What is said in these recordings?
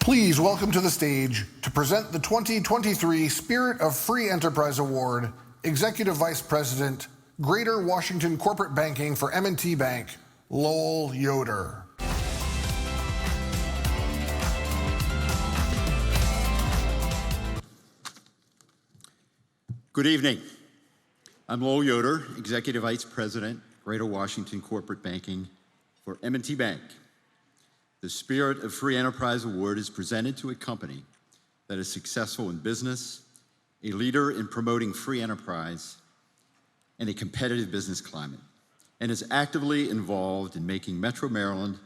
Please welcome to the stage to present the 2023 Spirit of Free Enterprise Award, Executive Vice President, Greater Washington Corporate Banking for M&T Bank, Lowell Yoder. Good evening. I'm Lowell Yoder, Executive Vice President, Greater Washington Corporate Banking for M&T Bank. The Spirit of Free Enterprise Award is presented to a company that is successful in business, a leader in promoting free enterprise, and a competitive business climate, and is actively involved in making Metro Maryland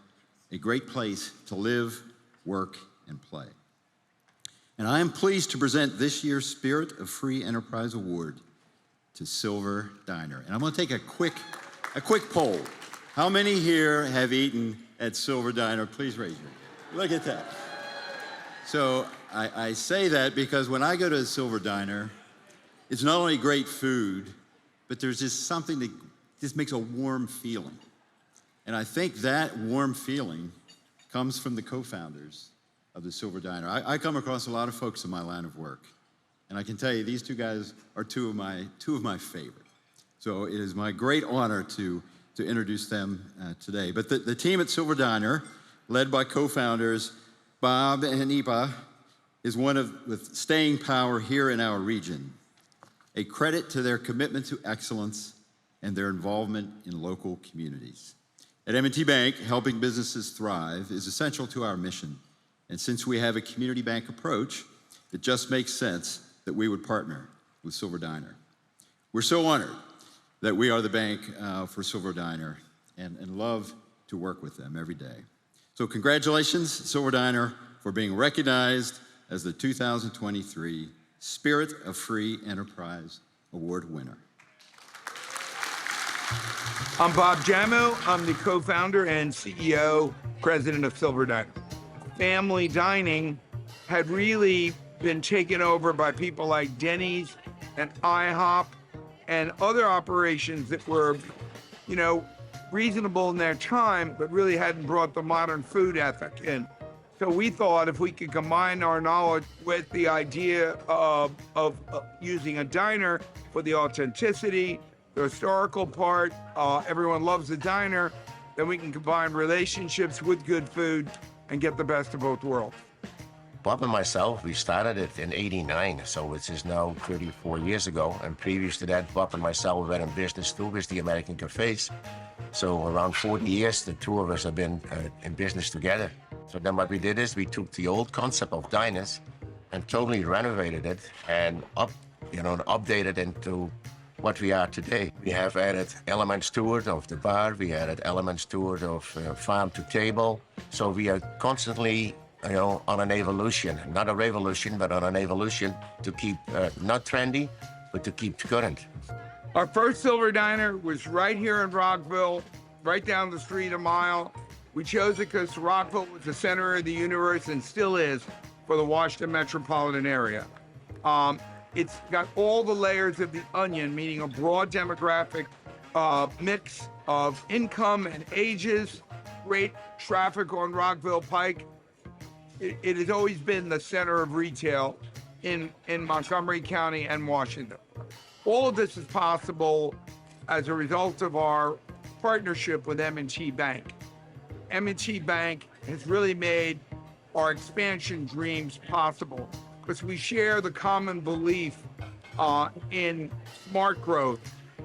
a great place to live, work, and play. And I am pleased to present this year's Spirit of Free Enterprise Award to Silver Diner. And I'm going to take a quick poll. How many here have eaten at Silver Diner? Please raise your hand. Look at that. So I say that because when I go to a Silver Diner, it's not only great food, but there's just something that just makes a warm feeling. And I think that warm feeling comes from the co-founders of the Silver Diner. I come across a lot of folks in my line of work, and I can tell you these two guys are two of my favorite. So it is my great honor to introduce them today. But the team at Silver Diner, led by co-founders Bob and Ipa, is one with staying power here in our region. A credit to their commitment to excellence and their involvement in local communities. At M&T Bank, helping businesses thrive is essential to our mission. And since we have a community bank approach, it just makes sense that we would partner with Silver Diner. We're so honored that we are the bank for Silver Diner and love to work with them every day. So congratulations, Silver Diner, for being recognized as the 2023 Spirit of Free Enterprise Award winner. I'm Bob Giaimo. I'm the co-founder and CEO, president of Silver Diner. Family dining had really been taken over by people like Denny's and IHOP and other operations that were, reasonable in their time, but really hadn't brought the modern food ethic in. So we thought if we could combine our knowledge with the idea of using a diner for the authenticity, the historical part, everyone loves the diner, then we can combine relationships with good food and get the best of both worlds. Bob and myself, we started it in '89, so it is now 34 years ago. And previous to that, Bob and myself were in business too with the American Cafes. So around 40 years, the two of us have been in business together. So then what we did is we took the old concept of diners and totally renovated it and updated into what we are today. We have added elements to it of the bar. We added elements to it of farm to table. So we are constantly on an evolution, not a revolution, but on an evolution to keep not trendy, but to keep current. Our first Silver Diner was right here in Rockville, right down the street a mile. We chose it because Rockville was the center of the universe and still is for the Washington metropolitan area. It's got all the layers of the onion, meaning a broad demographic mix of income and ages, great traffic on Rockville Pike. It has always been the center of retail in Montgomery County and Washington. All of this is possible as a result of our partnership with M&T Bank. M&T Bank has really made our expansion dreams possible because we share the common belief in smart growth.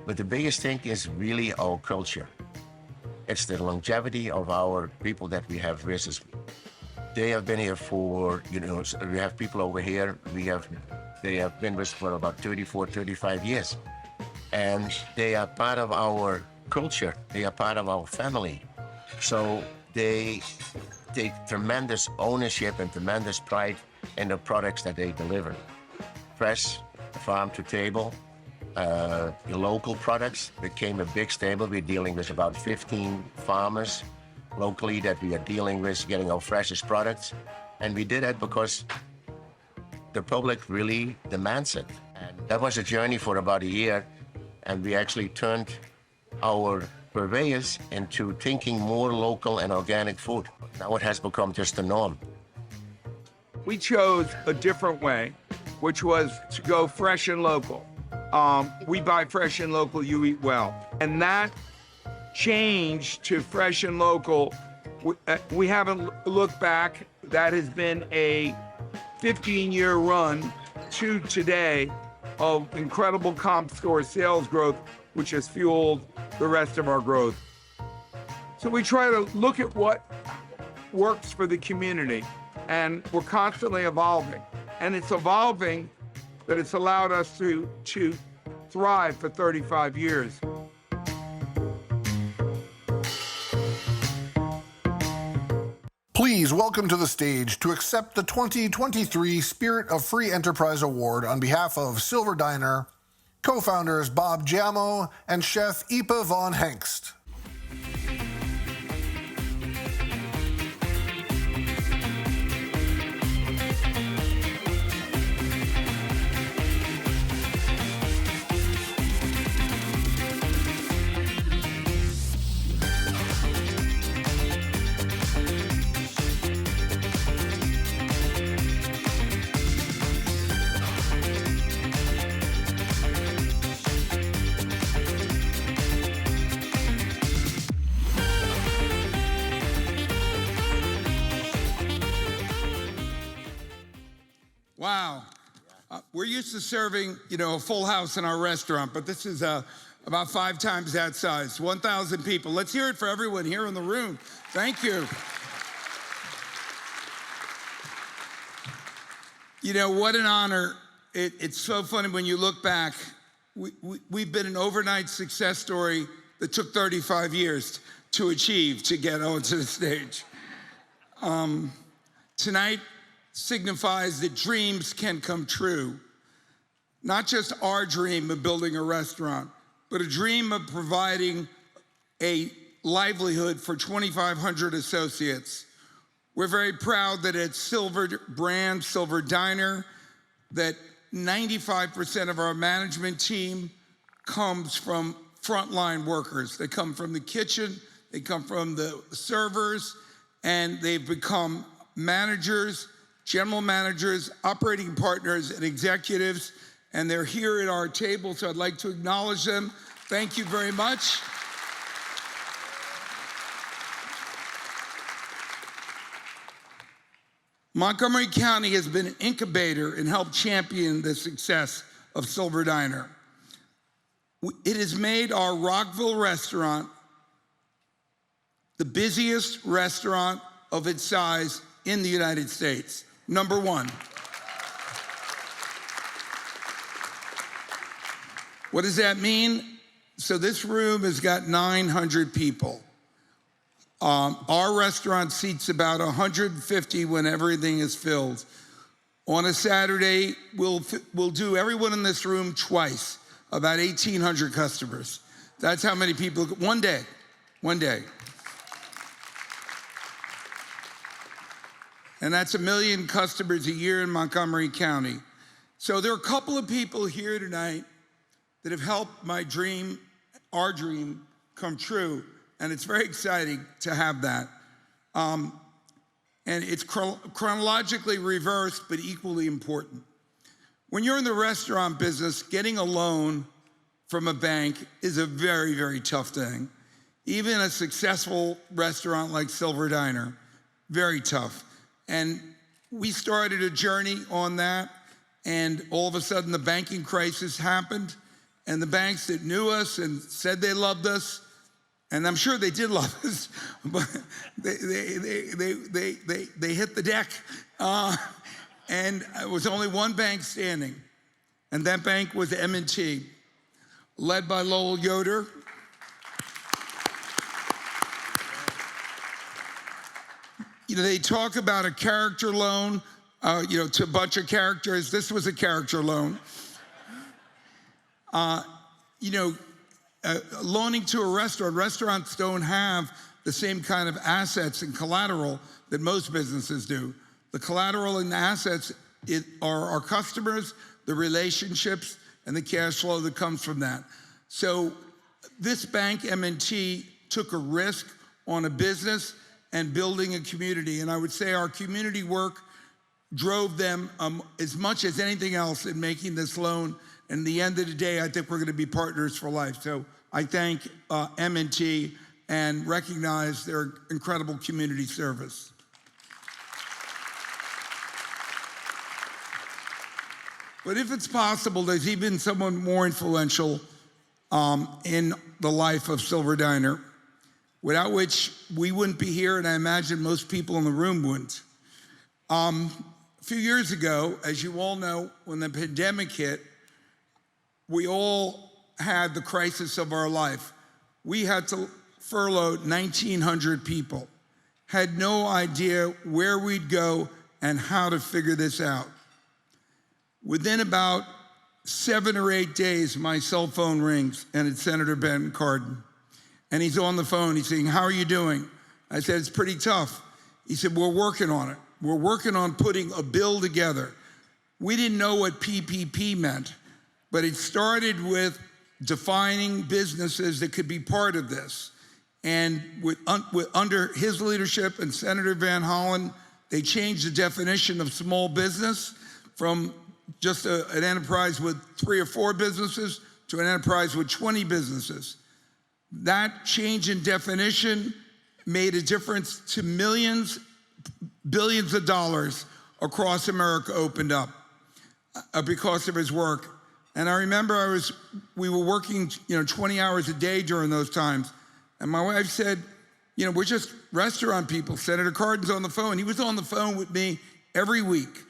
But the biggest thing is really our culture. It's the longevity of our people that we have with us. They have been here for, we have people over here, they have been with us for about 34, 35 years. And they are part of our culture. They are part of our family. So they take tremendous ownership and tremendous pride in the products that they deliver. Fresh, farm to table, the local products became a big stable. We're dealing with about 15 farmers locally that we are dealing with, getting our freshest products. And we did that because the public really demands it. And that was a journey for about a year. And we actually turned our purveyors into thinking more local and organic food. Now it has become just the norm. we chose a different way, which was to go fresh and local. We buy fresh and local, you eat well. And that change to fresh and local, we haven't looked back. That has been a 15-year run to today of incredible comp store sales growth, which has fueled the rest of our growth. So we try to look at what works for the community, and we're constantly evolving. And it's evolving that it's allowed us to thrive for 35 years. Please welcome to the stage to accept the 2023 Spirit of Free Enterprise Award on behalf of Silver Diner, co-founders Bob Giaimo and Chef Ipa von Hengst. Wow. We're used to serving, a full house in our restaurant, but this is about 5 times that size, 1,000 people. Let's hear it for everyone here in the room. Thank you. What an honor. It's so funny when you look back. We've been an overnight success story that took 35 years to achieve, to get onto the stage. Tonight signifies that dreams can come true. Not just our dream of building a restaurant, but a dream of providing a livelihood for 2,500 associates. We're very proud that at Silver Brand, Silver Diner, that 95% of our management team comes from frontline workers. They come from the kitchen, they come from the servers, and they've become managers, general managers, operating partners, and executives, and they're here at our table, so I'd like to acknowledge them. Thank you very much. Montgomery County has been an incubator and helped champion the success of Silver Diner. It has made our Rockville restaurant the busiest restaurant of its size in the United States. Number 1. What does that mean? So this room has got 900 people. Our restaurant seats about 150 when everything is filled. On a Saturday, we'll do everyone in this room twice, about 1,800 customers. That's how many people, one day. And that's 1 million customers a year in Montgomery County. So there are a couple of people here tonight that have helped my dream, our dream, come true. And it's very exciting to have that. And it's chronologically reversed, but equally important. When you're in the restaurant business, getting a loan from a bank is a very, very tough thing. Even a successful restaurant like Silver Diner, very tough. And we started a journey on that, and all of a sudden the banking crisis happened, and the banks that knew us and said they loved us, and I'm sure they did love us, but they hit the deck. And it was only one bank standing, and that bank was M&T, led by Lowell Yoder. They talk about a character loan, to a bunch of characters. This was a character loan. Loaning to a restaurant, restaurants don't have the same kind of assets and collateral that most businesses do. The collateral and the assets are our customers, the relationships, and the cash flow that comes from that. So this bank, M&T, took a risk on a business and building a community. And I would say our community work drove them as much as anything else in making this loan. And at the end of the day, I think we're going to be partners for life. So I thank M&T and recognize their incredible community service. But if it's possible, there's even someone more influential in the life of Silver Diner, without which we wouldn't be here, and I imagine most people in the room wouldn't. A few years ago, as you all know, when the pandemic hit, we all had the crisis of our life. We had to furlough 1,900 people, had no idea where we'd go and how to figure this out. Within about 7 or 8 days, my cell phone rings, and it's Senator Ben Cardin. And he's on the phone, he's saying, "How are you doing?" I said, "It's pretty tough." He said, "We're working on it. We're working on putting a bill together." We didn't know what PPP meant, but it started with defining businesses that could be part of this. And under his leadership and Senator Van Hollen, they changed the definition of small business from just an enterprise with 3 or 4 businesses to an enterprise with 20 businesses. That change in definition made a difference to millions, billions of dollars across America opened up because of his work. And I remember we were working 20 hours a day during those times. And my wife said, "We're just restaurant people. Senator Cardin's on the phone." He was on the phone with me every week.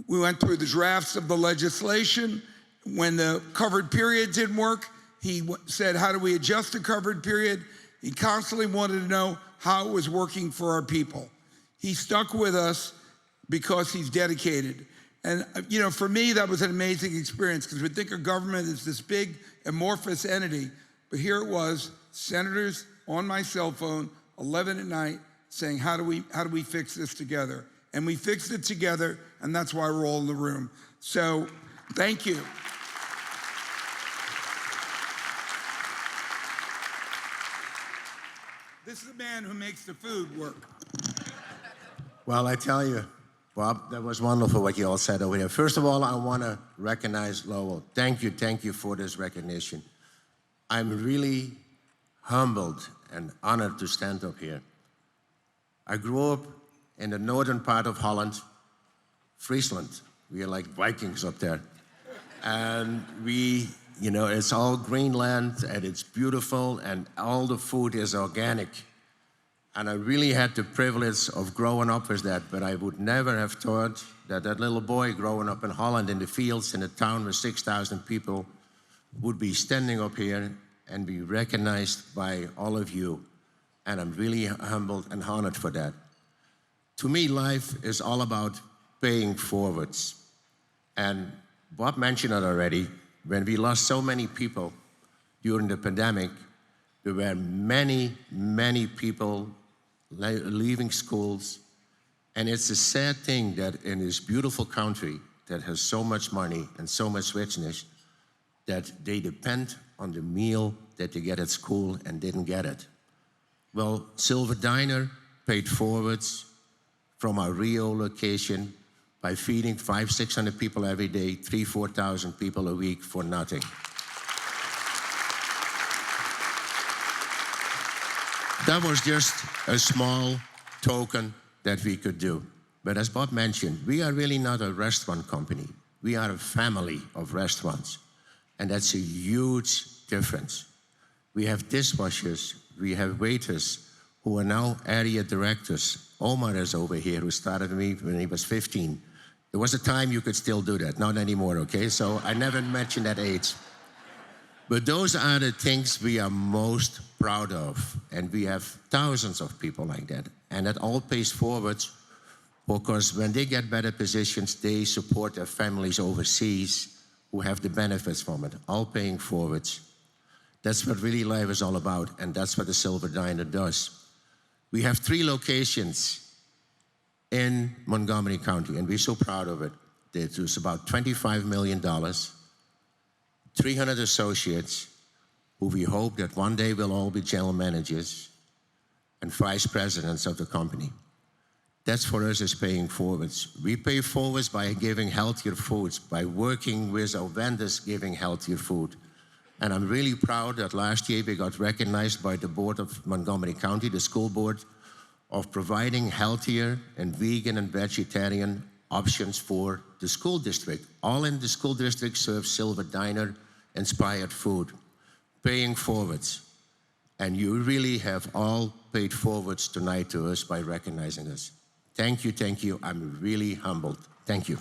We went through the drafts of the legislation. When the covered period didn't work, he said, "How do we adjust the covered period?" He constantly wanted to know how it was working for our people. He stuck with us because he's dedicated. And for me, that was an amazing experience, because we think of government as this big, amorphous entity. But here it was, senators on my cell phone, 11 at night, saying, how do we fix this together? And we fixed it together, and that's why we're all in the room. So thank you. This is the man who makes the food work. Well, I tell you, Bob, that was wonderful what you all said over here. First of all, I want to recognize Lowell. Thank you for this recognition. I'm really humbled and honored to stand up here. I grew up in the northern part of Holland, Friesland. We are like Vikings up there. And it's all green land, and it's beautiful, and all the food is organic. And I really had the privilege of growing up with that, but I would never have thought that little boy growing up in Holland in the fields in a town with 6,000 people would be standing up here and be recognized by all of you. And I'm really humbled and honored for that. To me, life is all about paying forwards. And Bob mentioned it already. When we lost so many people during the pandemic, there were many, many people leaving schools. And it's a sad thing that in this beautiful country that has so much money and so much richness, that they depend on the meal that they get at school and didn't get it. Well, Silver Diner paid forwards from our Rio location by feeding 500-600 people every day, 3,000-4,000 people a week for nothing. That was just a small token that we could do. But as Bob mentioned, we are really not a restaurant company. We are a family of restaurants. And that's a huge difference. We have dishwashers, we have waiters who are now area directors. Omar is over here, who started with me when he was 15. There was a time you could still do that, not anymore, okay? So I never mentioned that age. But those are the things we are most proud of. And we have thousands of people like that. And that all pays forward, because when they get better positions, they support their families overseas who have the benefits from it, all paying forwards. That's what really life is all about, and that's what the Silver Diner does. We have 3 locations in Montgomery County, and we're so proud of it. It was about $25 million, 300 associates, who we hope that one day will all be general managers and vice presidents of the company. That's for us is paying forwards. We pay forwards by giving healthier foods, by working with our vendors giving healthier food. And I'm really proud that last year we got recognized by the board of Montgomery County, the school board, of providing healthier and vegan and vegetarian options for the school district. All in the school district serve Silver Diner inspired food, paying forwards. And you really have all paid forwards tonight to us by recognizing us. Thank you, thank you. I'm really humbled. Thank you.